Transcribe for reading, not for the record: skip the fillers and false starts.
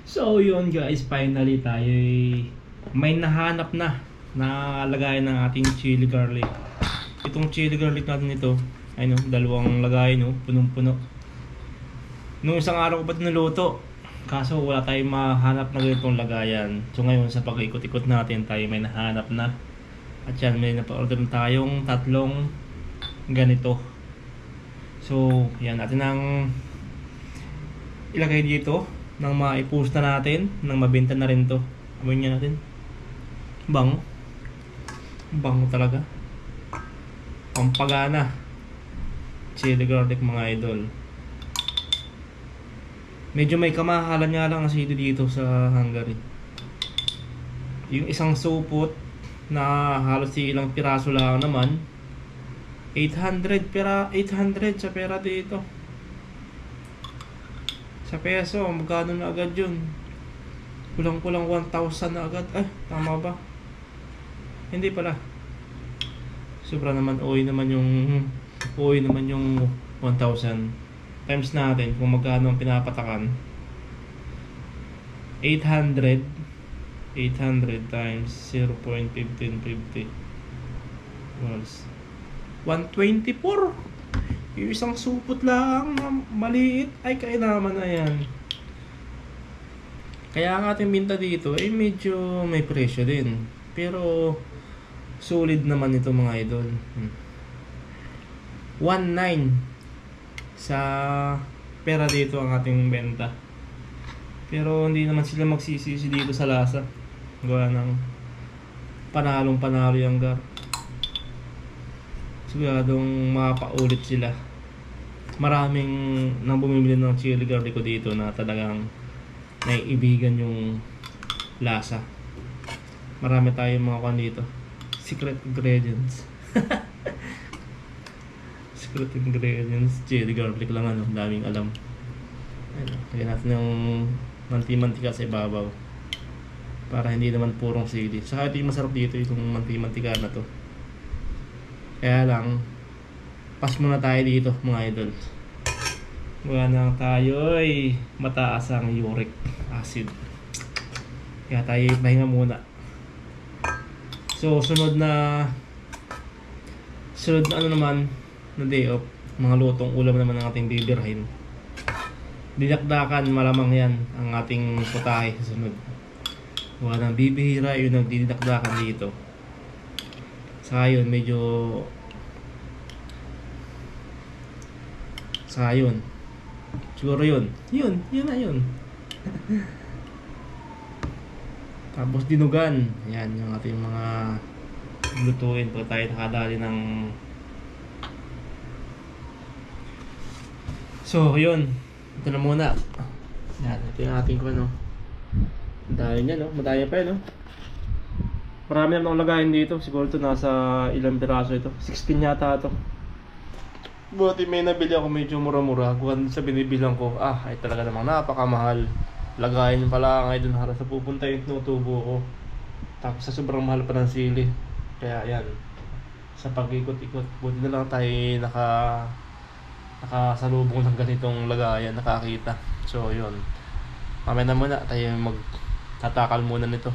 So yun guys, finally tayo may nahanap na lagayan ng ating chili garlic. Itong chili garlic natin ito, ay no, dalawang lagayan no, punong-puno. Nung isang araw ko pa ito niluto, kaso wala tayong mahanap na ganitong lagayan. So ngayon sa pag-ikot-ikot natin tayo may nahanap na. At yan, may napa-order tayong tatlong ganito. So yan, natin ang ilagay dito nang ma-post na natin, nang mabenta na rin to. Amoy niya natin. Bango. Bango talaga. Pampagana. Chili garlic mga idol. Medyo may kamahalan nga lang kasi dito sa Hungary. Yung isang supot na halos ilang piraso lang naman, 800 sa pera dito. Sa peso, magkano na agad yun? Kulang-kulang 1,000 na agad. Tama ba? Hindi pala. Sobra naman, OI naman yung 1,000. Times natin kung magkano ang pinapatakan. 800 times 0.1550 was 124. Yung isang supot lang na maliit ay kaya naman na yan. Kaya ang ating binta dito ay medyo may presyo din. Pero solid naman ito mga idol. 1,900 sa pera dito ang ating benta. Pero hindi naman sila magsisisi dito sa lasa. Gawa ng panalo yung gar. Siguradong mapaulit sila. Maraming nang bumibili ng chili garlic ko dito na talagang naiibigan yung lasa. Marami tayong mga kan dito. Secret ingredients. Secret ingredients. Chili garlic lang ano. Daming alam. Ayun. Lagyan natin yung manti-mantika sa ibabaw. Para hindi naman purong sili. Saka ito yung masarap dito. Itong manti-mantika na to. Kaya lang, pas muna tayo dito mga idol. Wala na tayo ay mataas ang uric acid. Kaya tayo pahinga muna. So sunod na ano naman na day off, mga lutong ulam naman ng ating bibirhin. Didakdakan malamang yan ang ating putahe sa sunod. Wala nang bibihira yung nagdidakdakan dito. Saka yun, medyo saka yun siguro yun na yun. Tapos dinugan, yan yung ating mga lutuin pag tayo nakadali ng so yun, ito na muna yan, ito yung ating ko ano dahil niya no, madaya pa no. Marami naman akong lagayin dito. Siguro ito nasa ilang piraso ito. 16 yata ito. Buti may nabili ako medyo mura-mura. Kung sa binibilang ko, ay talaga namang napakamahal. Lagayin pala ngayon dun halos sa pupunta yung tinutubo ko. Tapos sa sobrang mahal pa ng sili. Kaya yan. Sa pag-ikot-ikot, buti na lang tayo nakasalubong ng ganitong lagayan, nakakita. So yun. Mamaya na muna tayo magtatakal muna nito.